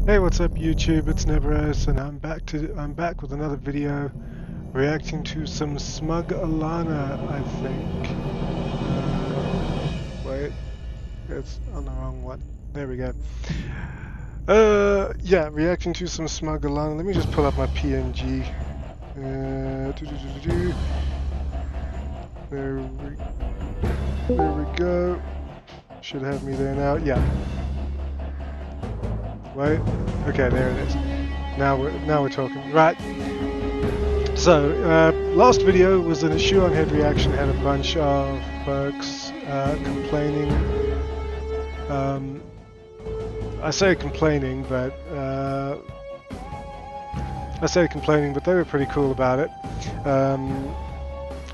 Hey, what's up YouTube? It's Neveros and I'm back with another video reacting to some SmugAlana, I think. Wait, it's on the wrong one. There we go. Yeah, reacting to some SmugAlana. Let me just pull up my PNG. There we go. Should have me there now. Yeah. Wait. Okay, there it is. Now we're talking. Right. So, last video was an issue on head reaction, had a bunch of folks complaining. I say complaining, but they were pretty cool about it.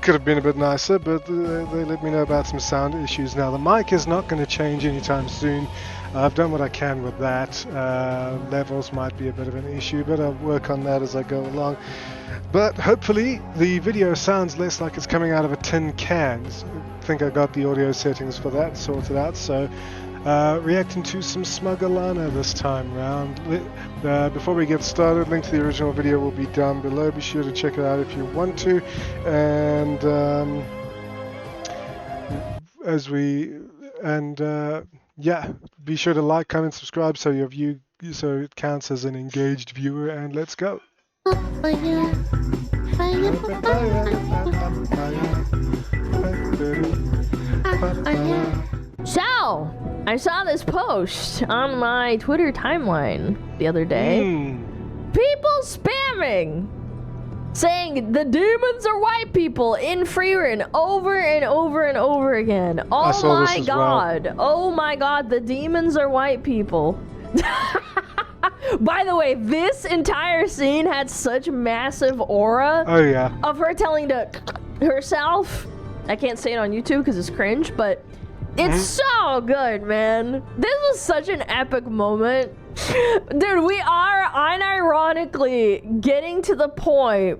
Could have been a bit nicer, but they let me know about some sound issues. Now, the mic is not going to change anytime soon. I've done what I can with that. Levels might be a bit of an issue, but I'll work on that as I go along. But hopefully the video sounds less like it's coming out of a tin can. I think I got the audio settings for that sorted out, so reacting to some SmugAlana this time round. Before we get started, link to the original video will be down below. Be sure to check it out if you want to. And yeah, be sure to like, comment, subscribe so it counts as an engaged viewer. And let's go. So, I saw this post on my Twitter timeline the other day. People spamming, saying the demons are white people in Frieren over and over and over again. Oh my god. Oh my god, the demons are white people. By the way, this entire scene had such massive aura of her telling herself. I can't say it on YouTube because it's cringe, but it's so good, man. This was such an epic moment. Dude, we are unironically getting to the point.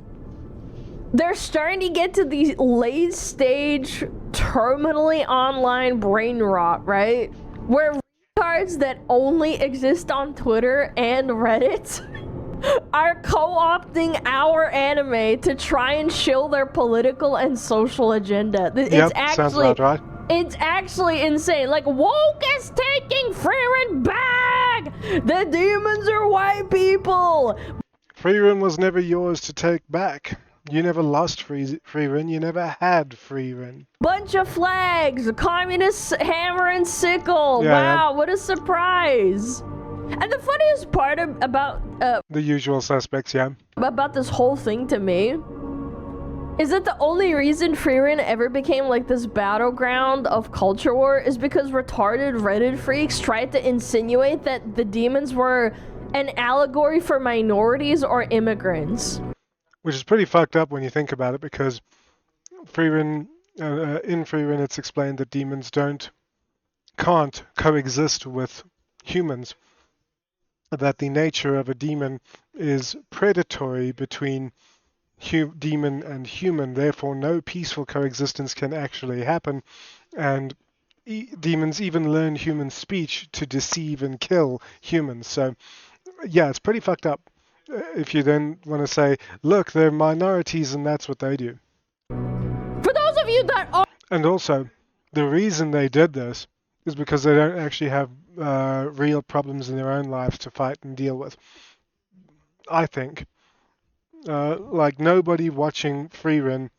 They're starting to get to the late stage, terminally online brain rot, right? Where retards that only exist on Twitter and Reddit are co-opting our anime to try and shill their political and social agenda. Sounds about right. It's actually insane. Like, woke is taking Frieren back! The demons are white people! Frieren was never yours to take back. You never lost Frieren, you never had Frieren. Bunch of flags, a communist hammer and sickle. Wow, what a surprise. And the funniest part about the usual suspects, about this whole thing to me is that the only reason Frieren ever became like this battleground of culture war is because retarded Reddit freaks tried to insinuate that the demons were an allegory for minorities or immigrants. Which is pretty fucked up when you think about it, because Frieren, in Frieren it's explained that demons can't coexist with humans. That the nature of a demon is predatory between demon and human, therefore no peaceful coexistence can actually happen, and demons even learn human speech to deceive and kill humans. So yeah, it's pretty fucked up if you then want to say, look, they're minorities and that's what they do. For those of you that are... And also, the reason they did this is because they don't actually have real problems in their own lives to fight and deal with. I think. Like, nobody watching Frieren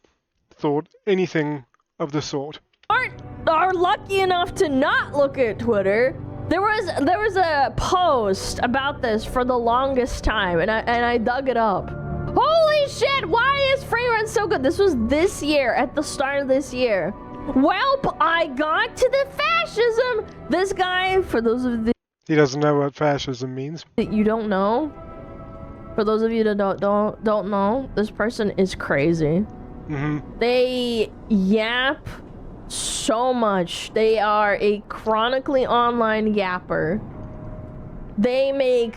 thought anything of the sort. Are lucky enough to not look at Twitter. There was a post about this for the longest time, and I dug it up. Holy shit! Why is Frieren so good? This was this year, at the start of this year. Welp, I got to the fascism. This guy, for those of you, he doesn't know what fascism means. You don't know. For those of you that don't know, this person is crazy. They yap so much. They are a chronically online yapper. They make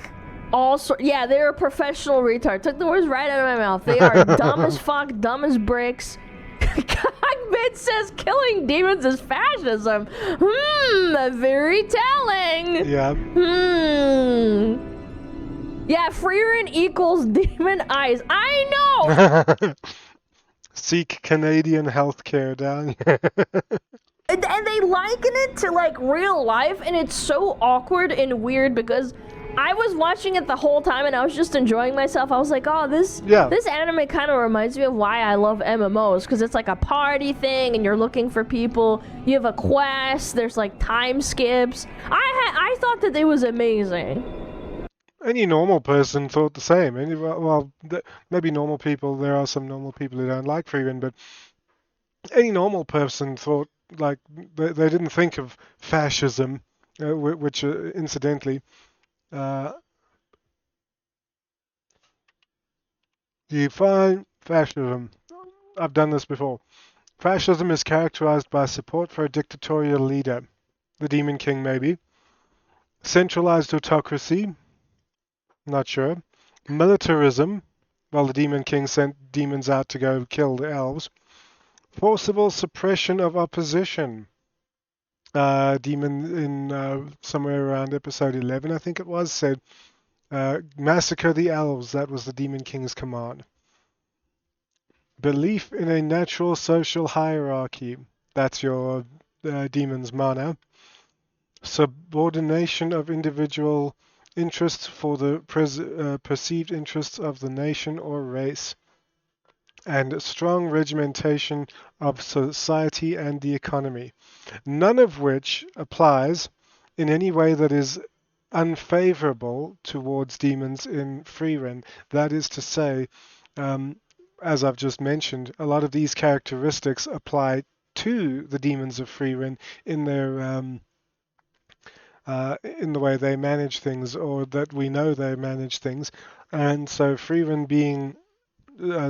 all sorts. Yeah, they're a professional retard. Took the words right out of my mouth. They are dumb as fuck, dumb as bricks. Cockbit says killing demons is fascism. Very telling. Yeah. Yeah, Frieren equals demon eyes. I know! Seek Canadian healthcare down here. And they liken it to like real life, and it's so awkward and weird because I was watching it the whole time and I was just enjoying myself. I was like, oh, this anime kind of reminds me of why I love MMOs, because it's like a party thing and you're looking for people. You have a quest. There's like time skips. I thought that it was amazing. Any normal person thought the same. Maybe normal people. There are some normal people who don't like Frieren, but any normal person thought, like, they didn't think of fascism, which incidentally, define fascism. I've done this before. Fascism is characterized by support for a dictatorial leader, the Demon King maybe, centralized autocracy, not sure, militarism, while the Demon King sent demons out to go kill the elves, forcible suppression of opposition. Demon in somewhere around episode 11, I think it was, said, massacre the elves. That was the Demon King's command. Belief in a natural social hierarchy. That's your demon's mana. Subordination of individual interests for the perceived interests of the nation or race. And strong regimentation of society and the economy. None of which applies in any way that is unfavorable towards demons in Frieren. That is to say, as I've just mentioned, a lot of these characteristics apply to the demons of Frieren in their in the way they manage things, or that we know they manage things. And so Frieren being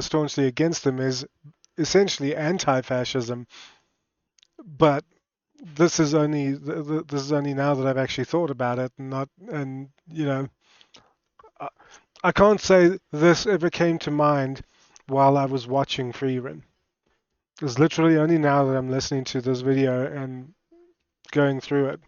staunchly against them is essentially anti-fascism. But this is only now that I've actually thought about it, and you know, I can't say this ever came to mind while I was watching Frieren. It's literally only now that I'm listening to this video and going through it.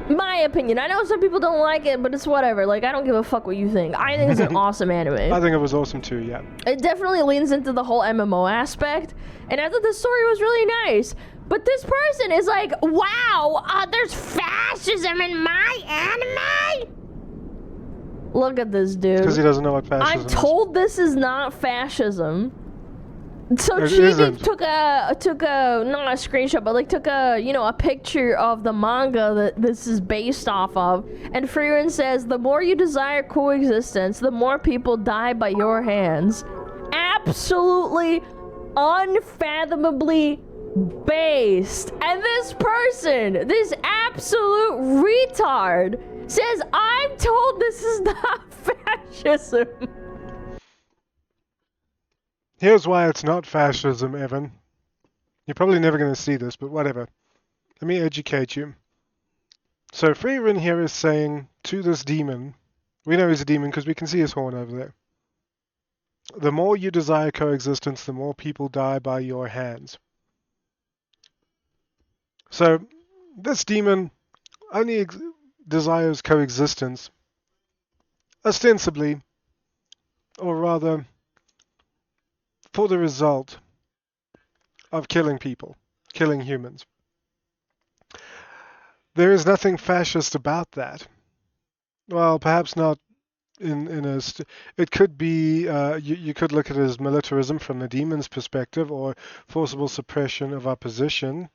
My opinion. I know some people don't like it, but it's whatever. Like, I don't give a fuck what you think. I think it's an awesome anime. I think it was awesome too, yeah. It definitely leans into the whole MMO aspect, and I thought the story was really nice. But this person is like, wow, there's fascism in my anime? Look at this dude. Because he doesn't know what fascism I'm told this is not fascism. So Chibi took a not a screenshot, but like took a picture of the manga that this is based off of, and Frieren says, the more you desire coexistence, the more people die by your hands. Absolutely unfathomably based. And this person, this absolute retard, says, I'm told this is not fascism. Here's why it's not fascism, Evan. You're probably never going to see this, but whatever. Let me educate you. So Frieren here is saying to this demon, we know he's a demon because we can see his horn over there. The more you desire coexistence, the more people die by your hands. So this demon only desires coexistence, ostensibly, or rather, for the result of killing people, killing humans. There is nothing fascist about that. Well, perhaps not it could be, you could look at it as militarism from the demon's perspective, or forcible suppression of opposition.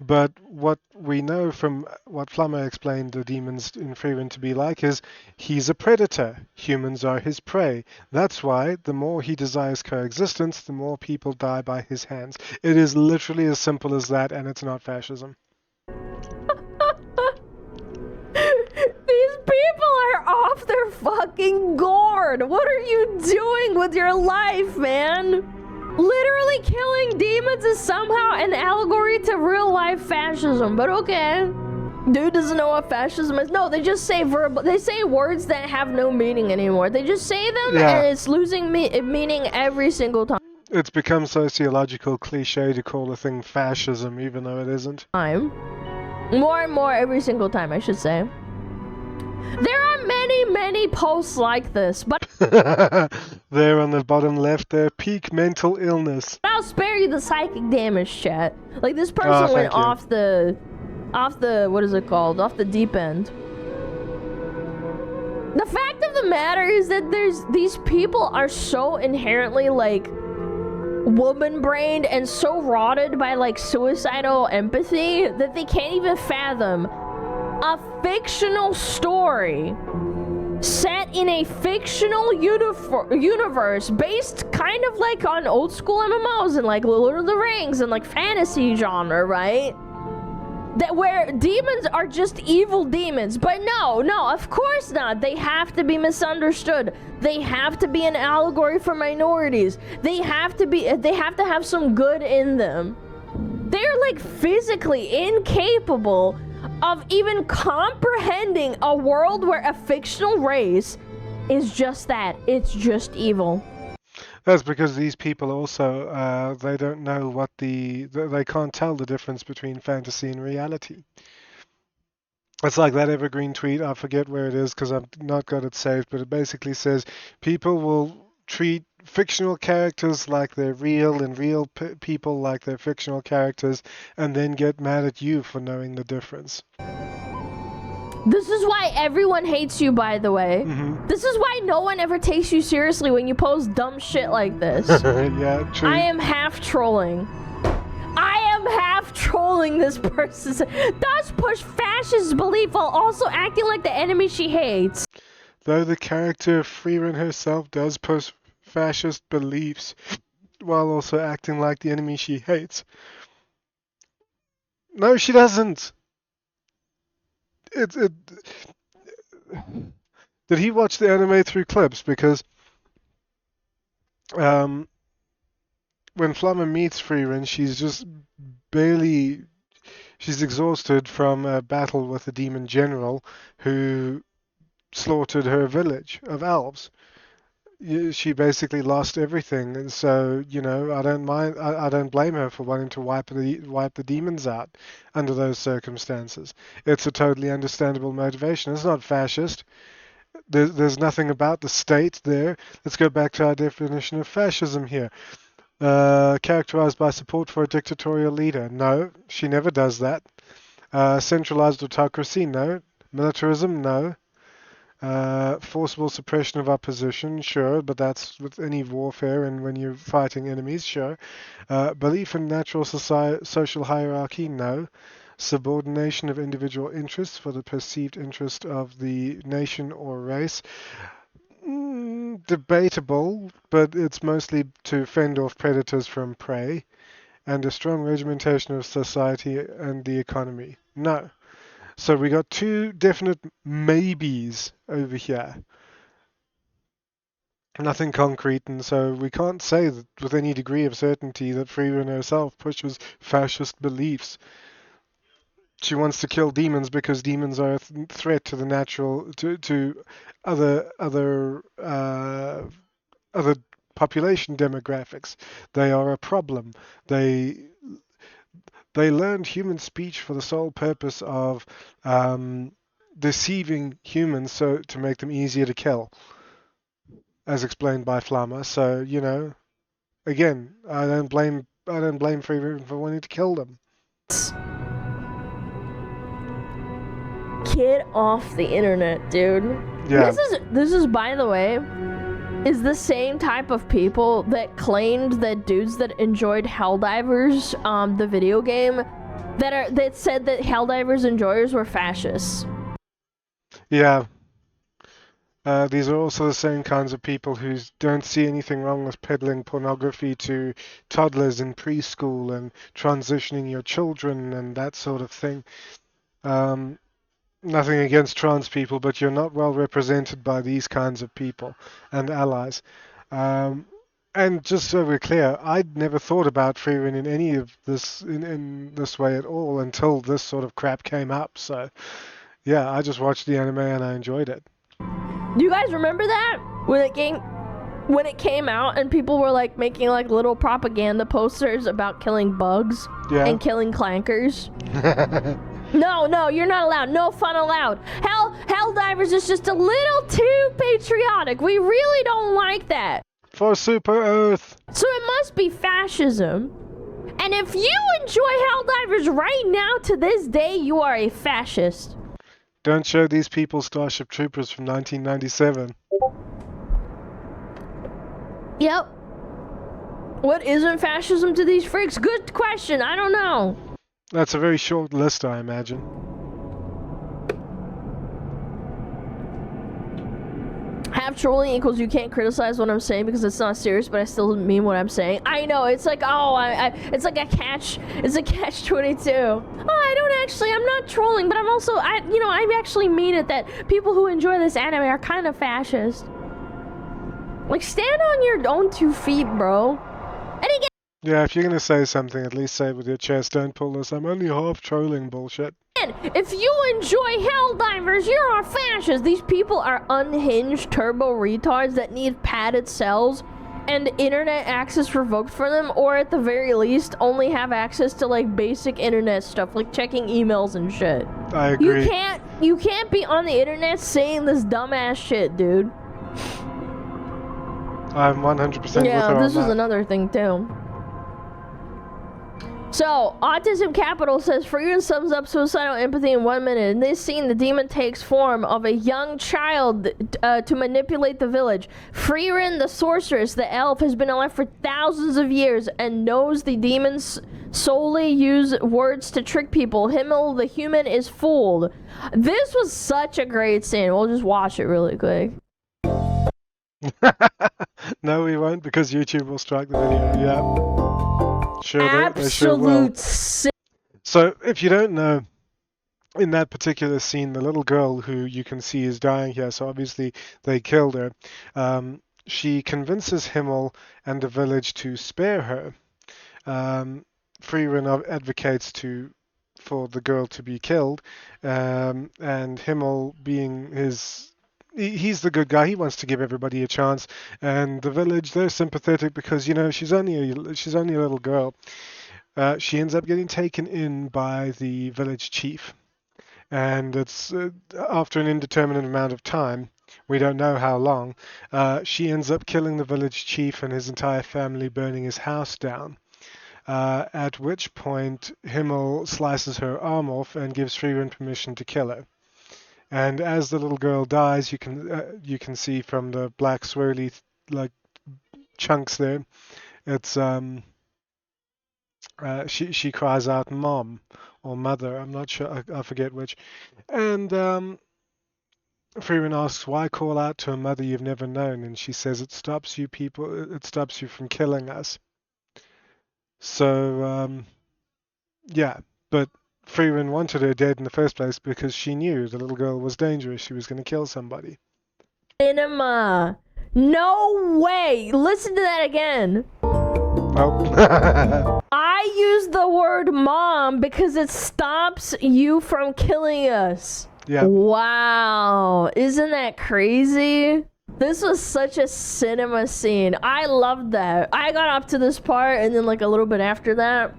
But what we know from what Flamma explained the demons in Frieren to be like is he's a predator. Humans are his prey. That's why the more he desires coexistence, the more people die by his hands. It is literally as simple as that, and it's not fascism. These people are off their fucking gourd. What are you doing with your life, man? Literally killing demons is somehow an allegory to real life fascism, but okay. Dude doesn't know what fascism is. No, they just say they say words that have no meaning anymore. They just say them, and it's losing meaning every single time. It's become sociological cliche to call a thing fascism, even though it isn't. More and more every single time, I should say. There are many posts like this, but there on the bottom left there, peak mental illness. I'll spare you the psychic damage, chat. Like, this person went thank you. off the, what is it called? Off the deep end. The fact of the matter is that these people are so inherently, like, woman-brained and so rotted by, like, suicidal empathy that they can't even fathom a fictional story set in a fictional universe based kind of like on old school MMOs and like Lord of the Rings and like fantasy genre, right? That where demons are just evil demons. But no, of course not. They have to be misunderstood. They have to be an allegory for minorities. They have to have some good in them. They're like physically incapable of even comprehending a world where a fictional race is just that. It's just evil. That's because these people also, they don't know what they can't tell the difference between fantasy and reality. It's like that evergreen tweet, I forget where it is because I've not got it saved, but it basically says people will treat fictional characters like they're real and real people like they're fictional characters and then get mad at you for knowing the difference. This is why everyone hates you, by the way. Mm-hmm. This is why no one ever takes you seriously when you post dumb shit like this. Yeah, true. I am half trolling. This person. Does push fascist belief while also acting like the enemy she hates. Though the character Frieren herself does push fascist beliefs while also acting like the enemy she hates. No, she doesn't. Did he watch the anime through clips? Because when Flamma meets Frieren, she's just she's exhausted from a battle with a demon general who slaughtered her village of elves. She basically lost everything, and so I don't blame her for wanting to wipe the demons out under those circumstances. It's a totally understandable motivation. It's not fascist. There's nothing about the state there. Let's go back to our definition of fascism here. Characterized by support for a dictatorial leader. No, she never does that. Centralized autocracy. No. Militarism. No. Forcible suppression of opposition, sure, but that's with any warfare and when you're fighting enemies, sure. Belief in natural social hierarchy, no. Subordination of individual interests for the perceived interest of the nation or race, debatable, but it's mostly to fend off predators from prey. And a strong regimentation of society and the economy, no. So we got two definite maybes over here. Nothing concrete, and so we can't say that with any degree of certainty that Frieren herself pushes fascist beliefs. She wants to kill demons because demons are a threat to the natural, to other population demographics. They are a problem. They learned human speech for the sole purpose of deceiving humans so to make them easier to kill, as explained by Flamma. So, again, I don't blame Frieren for wanting to kill them. Get off the internet, dude. Yeah. This is by the way, is the same type of people that claimed that dudes that enjoyed Helldivers, the video game, that said that Helldivers enjoyers were fascists. Yeah. These are also the same kinds of people who don't see anything wrong with peddling pornography to toddlers in preschool and transitioning your children and that sort of thing. Nothing against trans people, but you're not well represented by these kinds of people and allies. And just so we're clear, I'd never thought about Frieren in any of this in this way at all until this sort of crap came up. So, yeah, I just watched the anime and I enjoyed it. Do you guys remember that when it came out and people were like making like little propaganda posters about killing bugs and killing clankers? No, you're not allowed. No fun allowed. Helldivers is just a little too patriotic. We really don't like that. For Super Earth. So it must be fascism. And if you enjoy Helldivers right now to this day, you are a fascist. Don't show these people Starship Troopers from 1997. Yep. What isn't fascism to these freaks? Good question. I don't know. That's a very short list, I imagine. Half trolling equals you can't criticize what I'm saying because it's not serious, but I still mean what I'm saying. I know, it's like, it's like a catch-22. I'm not trolling, but I actually mean it that people who enjoy this anime are kind of fascist. Like, stand on your own 2 feet, bro. And again, Yeah, if you're gonna say something, at least say it with your chest. Don't pull this "I'm only half trolling" bullshit. if you enjoy Helldivers, you're a fascist. These people are unhinged turbo retards that need padded cells and internet access revoked for them, or at the very least, only have access to like basic internet stuff, like checking emails and shit. I agree. You can't be on the internet saying this dumbass shit, dude. I'm 100% with her on Yeah, this was that. another thing too. So, Autism Capital says Frieren sums up suicidal empathy in 1 minute. In this scene, the demon takes form of a young child to manipulate the village. Frieren, the sorceress, the elf, has been alive for thousands of years and knows the demons solely use words to trick people. Himmel, the human, is fooled. This was such a great scene. We'll just watch it really quick. No, we won't, because YouTube will strike the video. Yeah. Sure, they sure will. Absolute. So, if you don't know, in that particular scene, the little girl who you can see is dying here, so obviously they killed her. She convinces Himmel and the village to spare her. Frieren advocates for the girl to be killed, and Himmel, being he's the good guy. He wants to give everybody a chance, and the village, they're sympathetic because she's only a little girl. She ends up getting taken in by the village chief, and it's after an indeterminate amount of time. We don't know how long. She ends up killing the village chief and his entire family, burning his house down. At which point Himmel slices her arm off and gives Frieren permission to kill her. And as the little girl dies, you can see from the black swirly like chunks there, it's she cries out "mom" or "mother." I'm not sure. I forget which. And Frieren asks, "Why call out to a mother you've never known?" And she says, "It stops you from killing us." So yeah, but Frieren wanted her dead in the first place because she knew the little girl was dangerous. She was going to kill somebody. Cinema. No way. Listen to that again. Oh. I use the word mom because it stops you from killing us. Yeah. Wow. Isn't that crazy? This was such a cinema scene. I loved that. I got up to this part and then like a little bit after that.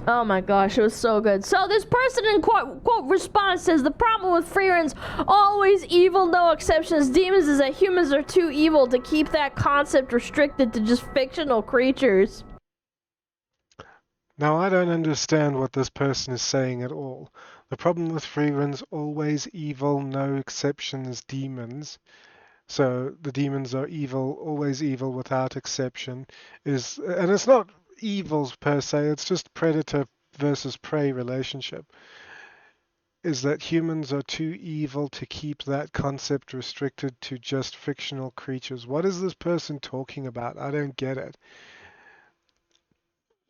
Oh my gosh, it was so good. So this person in quote response says, the problem with Frieren's always evil, no exceptions demons is that humans are too evil to keep that concept restricted to just fictional creatures. Now, I don't understand what this person is saying at all. The problem with Frieren's always evil, no exceptions demons. So the demons are evil, always evil without exception. And it's not evils per se, it's just predator versus prey relationship, is that humans are too evil to keep that concept restricted to just fictional creatures. What is this person talking about? I don't get it.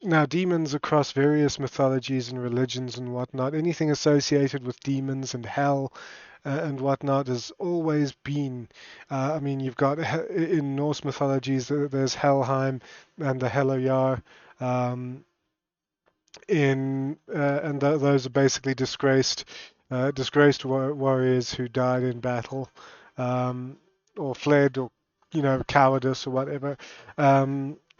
Now, demons across various mythologies and religions and whatnot, anything associated with demons and hell and whatnot has always been, I mean, you've got in Norse mythologies, there's Helheim and the Hellujar, and those are basically disgraced warriors who died in battle, or fled, or cowardice or whatever.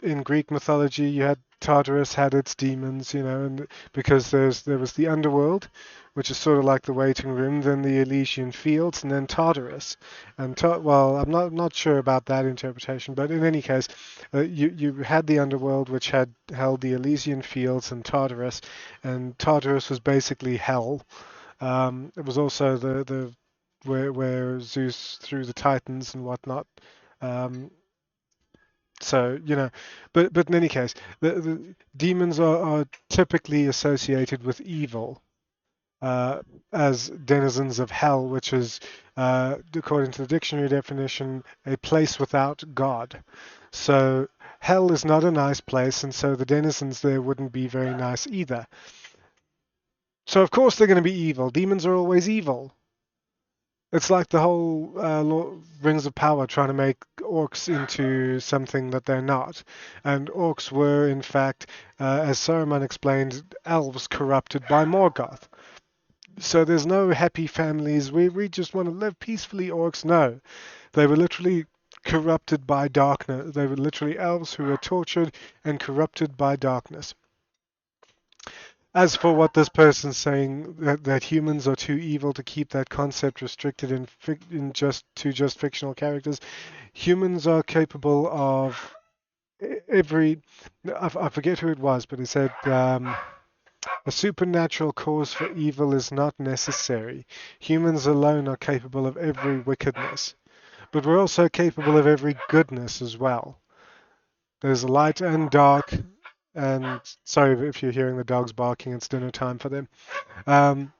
in Greek mythology, you had Tartarus had its demons, and because there was the underworld, which is sort of like the waiting room, then the Elysian fields, and then Tartarus. And well, I'm not sure about that interpretation, but in any case, you had the underworld, which had held the Elysian fields and Tartarus, and Tartarus was basically hell. It was also the where Zeus threw the Titans and whatnot. Um, so, but in any case, the demons are typically associated with evil uh, as denizens of hell, which is, according to the dictionary definition, a place without God. So hell is not a nice place, and so the denizens there wouldn't be very nice either. So of course they're going to be evil. Demons are always evil. It's like the whole Rings of Power trying to make orcs into something that they're not. And orcs were, in fact, as Saruman explained, elves corrupted by Morgoth. So there's no happy families. We just want to live peacefully, orcs. No. They were literally corrupted by darkness. They were literally elves who were tortured and corrupted by darkness. As for what this person's saying, that humans are too evil to keep that concept restricted in just fictional characters, humans are capable of every. I forget who it was, but he said a supernatural cause for evil is not necessary. Humans alone are capable of every wickedness, but we're also capable of every goodness as well. There's light and dark. And sorry if you're hearing the dogs barking, it's dinner time for them. Um,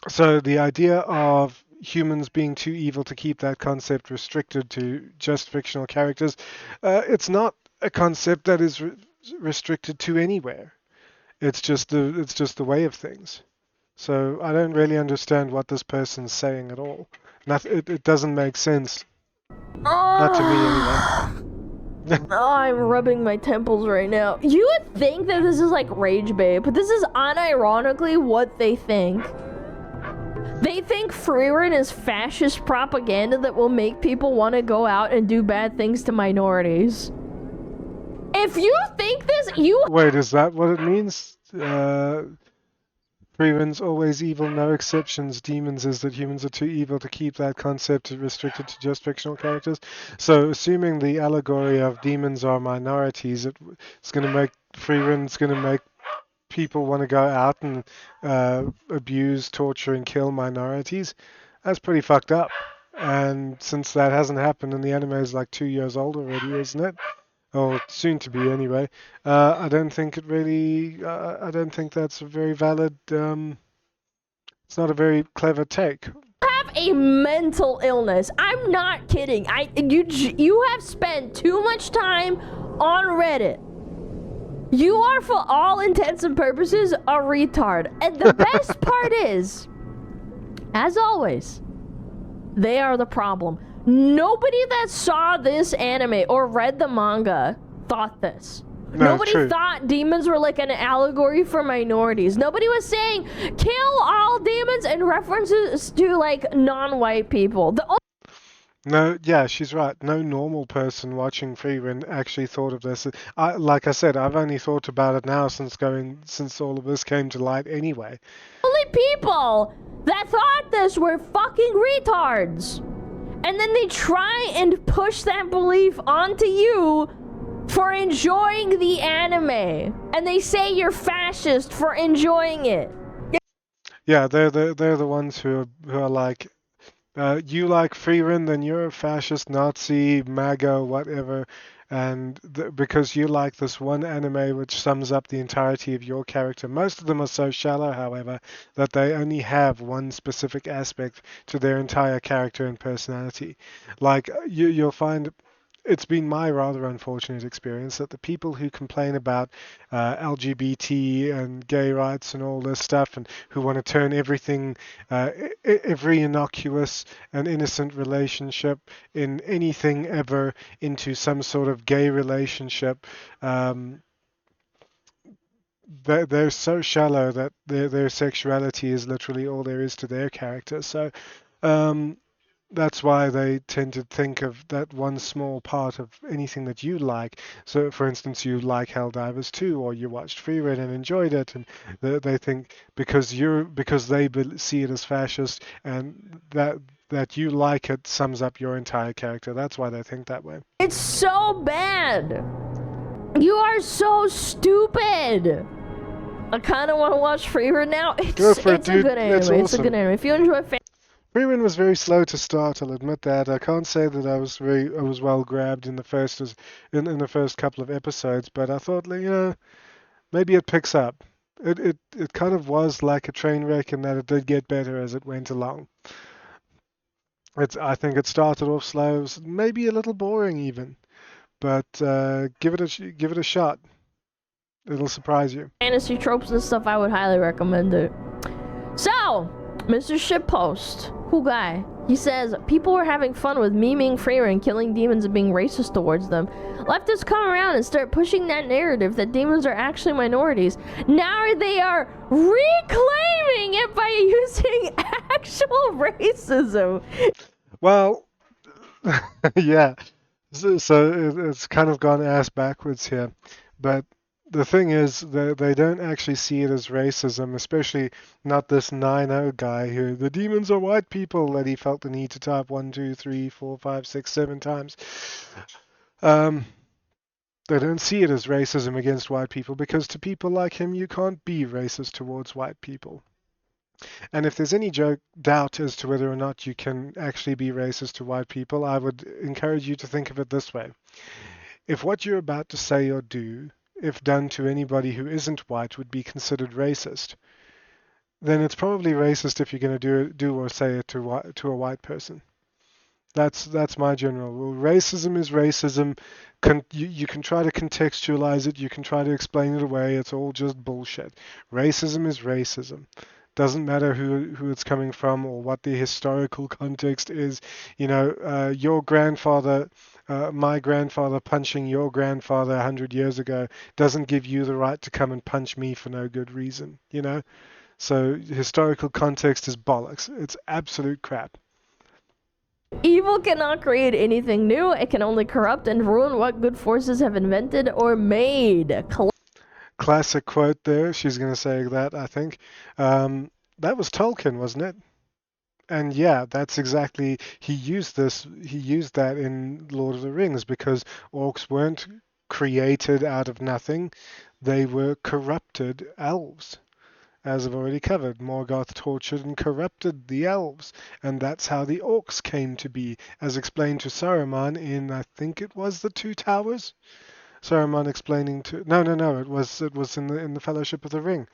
so the idea of humans being too evil to keep that concept restricted to just fictional characters, it's not a concept that is restricted to anywhere. It's just the way of things. So I don't really understand what this person's saying at all. It doesn't make sense. Not to me anyway. Oh, I'm rubbing my temples right now. You would think that this is like rage bait, but this is unironically what they think. They think Frieren is fascist propaganda that will make people want to go out and do bad things to minorities. If you think this, you... Wait, is that what it means? Frieren's always evil, no exceptions. Demons is that humans are too evil to keep that concept restricted to just fictional characters. So, assuming the allegory of demons are minorities, it's going to make Frieren's going to make people want to go out and abuse, torture, and kill minorities. That's pretty fucked up. And since that hasn't happened, and the anime is like 2 years old already, isn't it? Or soon to be anyway. I don't think it really. I don't think that's a very valid. It's not a very clever take. Have a mental illness. I'm not kidding. You have spent too much time on Reddit. You are, for all intents and purposes, a retard. And the best part is, as always, they are the problem. Nobody that saw this anime or read the manga thought this. No, Nobody true. thought demons were like an allegory for minorities. Nobody was saying kill all demons in references to like non-white people. No, yeah, she's right. No normal person watching Frieren actually thought of this. Like I said, I've only thought about it now since all of this came to light anyway. Only people that thought this were fucking retards. And then they try and push that belief onto you for enjoying the anime. And they say you're fascist for enjoying it. Yeah, they're the ones who are like, you like Frieren, then you're a fascist, Nazi, MAGA, whatever. And because you like this one anime which sums up the entirety of your character. Most of them are so shallow, however, that they only have one specific aspect to their entire character and personality. Like, you'll find it's been my rather unfortunate experience that the people who complain about LGBT and gay rights and all this stuff, and who want to turn everything, every innocuous and innocent relationship in anything ever into some sort of gay relationship, they're so shallow that their sexuality is literally all there is to their character. So, that's why they tend to think of that one small part of anything that you like. So, for instance, you like Helldivers 2, or you watched Frieren and enjoyed it, and they think because they see it as fascist, and that you like it sums up your entire character. That's why they think that way. It's so bad. You are so stupid. I kind of want to watch Frieren now. Go for it, it's a dude. good anime. It's It's a awesome. good anime. If you enjoy Frieren was very slow to start, I'll admit that. I can't say that I was well grabbed in the first couple of episodes, but I thought, maybe it picks up. It kind of was like a train wreck in that it did get better as it went along. I think it started off slow, maybe a little boring even, but give it a shot. It'll surprise you. fantasy tropes and stuff, I would highly recommend it. So, Mr. Shitpost, cool guy. He says, people were having fun with memeing Frieren, killing demons, and being racist towards them. Leftists come around and start pushing that narrative that demons are actually minorities. Now they are reclaiming it by using actual racism. Well, yeah. So it's kind of gone ass backwards here, but the thing is they don't actually see it as racism, especially not this 9-0 guy who the demons are white people that he felt the need to type 1, 2, 3, 4, 5, 6, 7 times. They don't see it as racism against white people because to people like him you can't be racist towards white people. And if there's any doubt as to whether or not you can actually be racist to white people, I would encourage you to think of it this way. If what you're about to say or do, if done to anybody who isn't white, would be considered racist, then it's probably racist if you're going to do or say it to a white person. That's my general rule. Racism is racism. You can try to contextualize it. You can try to explain it away. It's all just bullshit. Racism is racism. Doesn't matter who it's coming from or what the historical context is. Your grandfather, my grandfather punching your grandfather 100 years ago doesn't give you the right to come and punch me for no good reason. So historical context is bollocks. It's absolute crap. Evil cannot create anything new. It can only corrupt and ruin what good forces have invented or made. Classic quote there. She's going to say that, I think. That was Tolkien, wasn't it? And yeah, that's exactly, he used that in Lord of the Rings because orcs weren't created out of nothing. They were corrupted elves. As I've already covered, Morgoth tortured and corrupted the elves, and that's how the orcs came to be, as explained to Saruman in, I think it was the Two Towers. Saruman explaining to no, it was in the Fellowship of the Ring,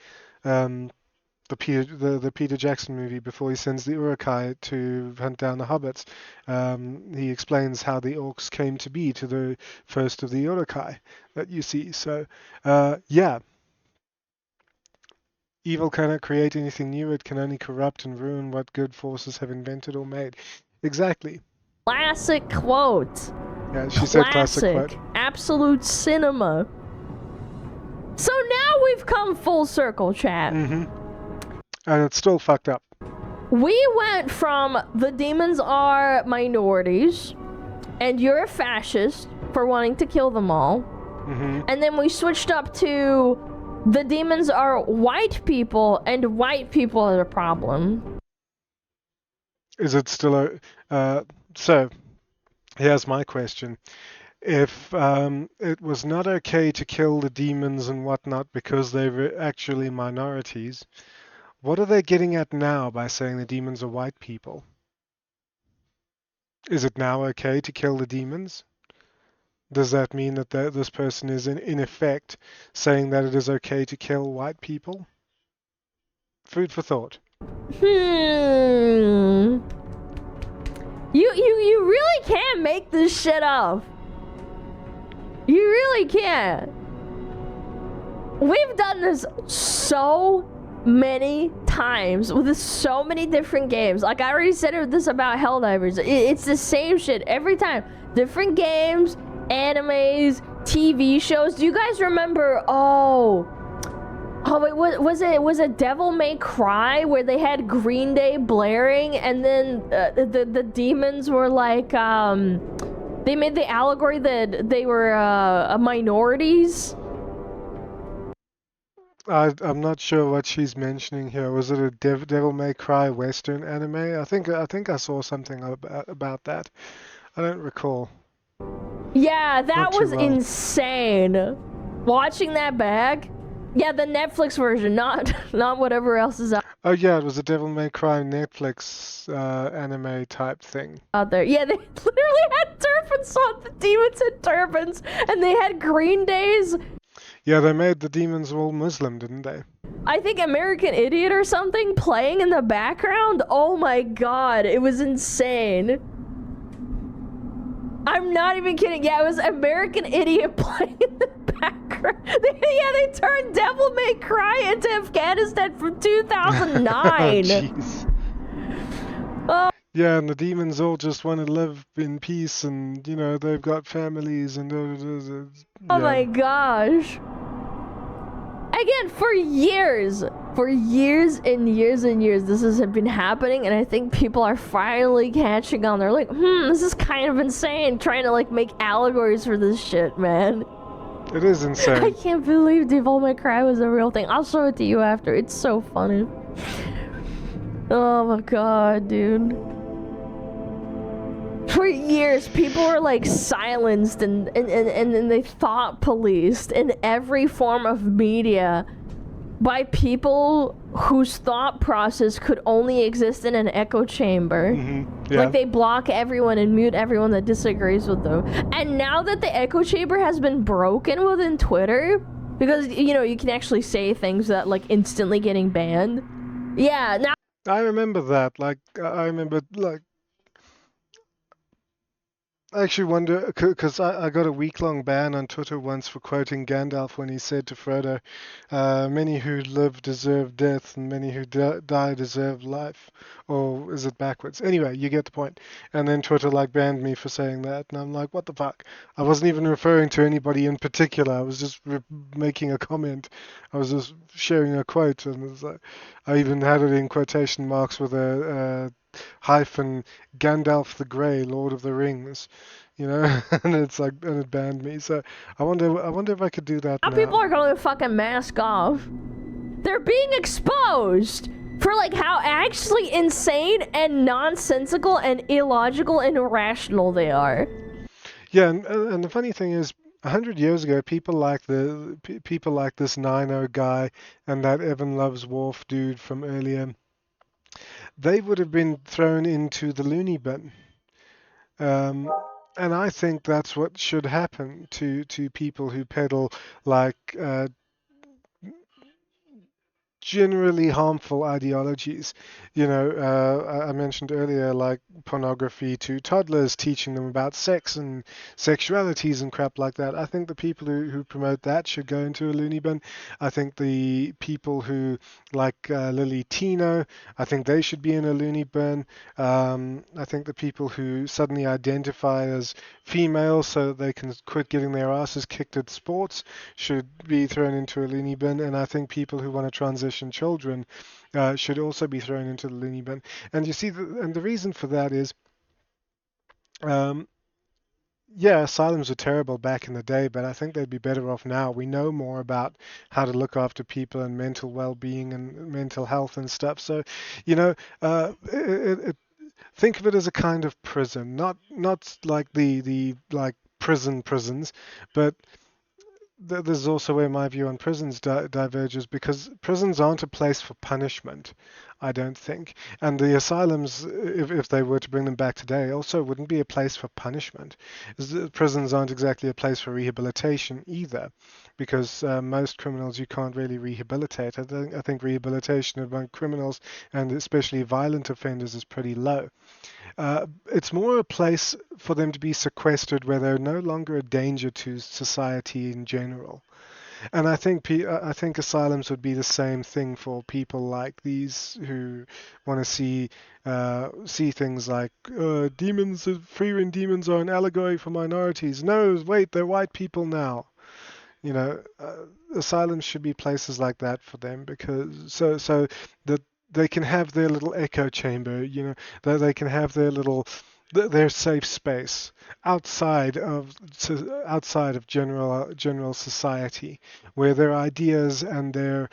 the Peter Jackson movie before he sends the Uruk-hai to hunt down the hobbits. He explains how the orcs came to be to the first of the Uruk-hai that you see. So yeah. Evil cannot create anything new. It can only corrupt and ruin what good forces have invented or made. Exactly. Classic quote. Yeah, she said classic quote. Absolute cinema. So now we've come full circle, chat. And it's still fucked up. We went from the demons are minorities, and you're a fascist for wanting to kill them all. And then we switched up to the demons are white people, and white people are the problem. Is it still so here's my question. If it was not okay to kill the demons and whatnot because they were actually minorities, what are they getting at now by saying the demons are white people? Is it now okay to kill the demons? Does that mean that this person is in effect saying that it is okay to kill white people? Food for thought. You really can't make this shit up. You really can't. We've done this so many times with so many different games. Like I already said this about Helldivers. It's the same shit every time. Different games, animes, TV shows. Do you guys remember? Oh, Oh wait, was it Devil May Cry where they had Green Day blaring and then the demons were like they made the allegory that they were minorities? I'm not sure what she's mentioning here. Was it a Devil May Cry Western anime? I think I saw something about that. I don't recall. Yeah, that Not too was well. insane. Watching that back. Yeah, the Netflix version, not whatever else is Oh yeah, it was a Devil May Cry Netflix anime type thing. out there. Yeah, they literally had turbans on. The demons had turbans, and they had Green Days. Yeah, they made the demons all Muslim, didn't they? I think American Idiot or something playing in the background. Oh my god, it was insane. I'm not even kidding. Yeah, it was American Idiot playing in the background. They turned Devil May Cry into Afghanistan from 2009. Jeez. Oh, Yeah, and the demons all just want to live in peace, and they've got families, and oh yeah. my gosh. Again, for years and years and years, this has been happening, and I think people are finally catching on. They're like, this is kind of insane, trying to like make allegories for this shit, man. It is I insane. can't believe Devil May Cry was a real thing. I'll show it to you after. It's so funny. Oh my god, dude. For years, people were like silenced and they thought policed in every form of media by people whose thought process could only exist in an echo chamber. Yeah. Like they block everyone and mute everyone that disagrees with them. And now that the echo chamber has been broken within Twitter, because you can actually say things that like instantly getting banned. Yeah, now I remember that. I remember, I actually wonder, because I got a week-long ban on Twitter once for quoting Gandalf when he said to Frodo, many who live deserve death, and many who die deserve life. Or is it backwards? Anyway, you get the point. And then Twitter banned me for saying that, and I'm like, what the fuck? I wasn't even referring to anybody in particular. I was just making a comment. I was just sharing a quote, and it was like, I even had it in quotation marks with a hyphen Gandalf the Grey, Lord of the Rings, and and it banned me. So I wonder if I could do that now. people are going to fucking mask off. They're being exposed for like how actually insane and nonsensical and illogical and irrational they are. Yeah, and the funny thing is, 100 years ago, people like this Nino guy and that Evan Loves Worf dude from earlier, they would have been thrown into the loony bin. And I think that's what should happen to people who peddle generally harmful ideologies. I mentioned earlier, like pornography to toddlers, teaching them about sex and sexualities and crap like that. I think the people who promote that should go into a loony bin. I think the people who like Lily Tino, I think they should be in a loony bin. I think the people who suddenly identify as female so that they can quit getting their asses kicked at sports should be thrown into a loony bin. And I think people who want to transition children should also be thrown into the loony bin. And you see, and the reason for that is, yeah, asylums were terrible back in the day, but I think they'd be better off now. We know more about how to look after people and mental well-being and mental health and stuff. So, think of it as a kind of prison, not like the prisons, but there's also where my view on prisons diverges, because prisons aren't a place for punishment, I don't think. And the asylums, if they were to bring them back today, also wouldn't be a place for punishment. Prisons aren't exactly a place for rehabilitation either, because most criminals you can't really rehabilitate. I think rehabilitation among criminals, and especially violent offenders, is pretty low. It's more a place for them to be sequestered where they're no longer a danger to society in general. And I think asylums would be the same thing for people like these who want to see things like Frieren demons are an allegory for minorities. No, wait, they're white people now. you know, asylums should be places like that for them, because so that they can have their little echo chamber, you know, that they can have their little their safe space outside of general society, where their ideas and their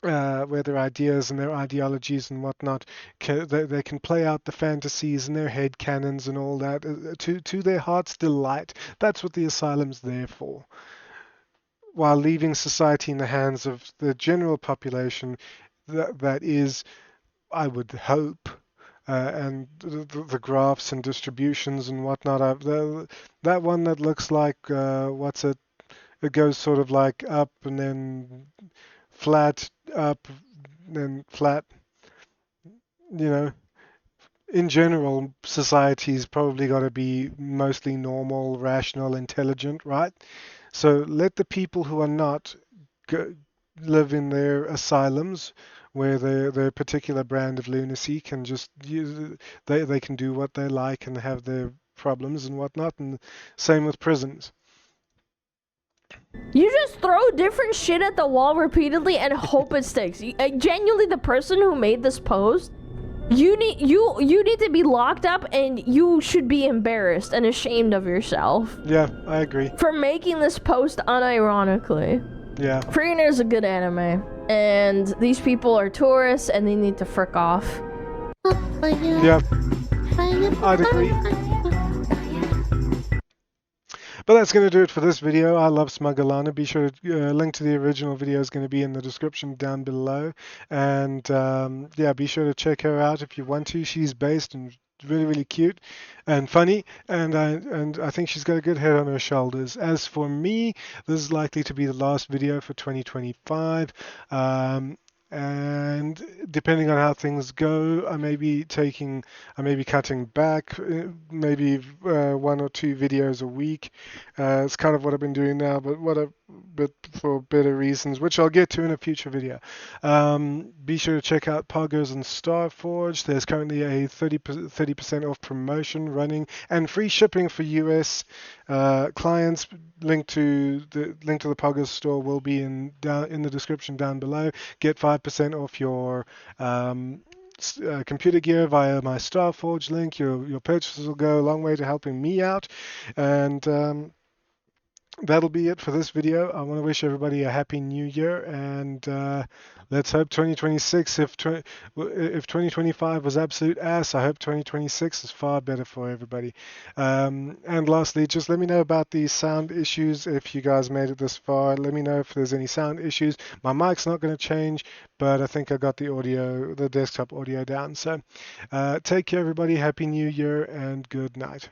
ideas and their ideologies and whatnot, they can play out the fantasies and their head canons and all that to their heart's delight. That's what the asylum's there for. While leaving society in the hands of the general population, that is, I would hope, and the graphs and distributions and whatnot. That one that looks like what's it? It goes sort of like up and then flat, up, then flat. You know, in general, society's probably got to be mostly normal, rational, intelligent, right? So let the people who are not go, live in their asylums, where their particular brand of lunacy can just use, they can do what they like and have their problems and whatnot, and same with prisons. You just throw different shit at the wall repeatedly and hope it sticks. Genuinely, the person who made this post, you need to be locked up, and you should be embarrassed and ashamed of yourself. Yeah, I agree. For making this post unironically. Yeah. Frieren is a good anime, and these people are tourists, and they need to frick off. Yeah, I'd agree. But that's going to do it for this video. I love SmugAlana. Be sure to link to the original video is going to be in the description down below. And yeah, be sure to check her out if you want to. She's based and really, really cute and funny. And I think she's got a good head on her shoulders. As for me, this is likely to be the last video for 2025. And depending on how things go, I may be cutting back, maybe 1 or 2 videos a week. It's kind of what I've been doing now, but for better reasons, which I'll get to in a future video. Be sure to check out Poggers and Starforge. There's currently a 30% off promotion running and free shipping for US clients. Link to the Poggers store will be in the description down below. Get 5% off your computer gear via my Starforge link. Your purchases will go a long way to helping me out. And that'll be it for this video. I want to wish everybody a happy new year, and let's hope 2026, if 2025 was absolute ass, I hope 2026 is far better for everybody. And lastly, just let me know about these sound issues. If you guys made it this far, let me know if there's any sound issues. My mic's not going to change, but I think I got the desktop audio down. So take care, everybody. Happy new year and good night.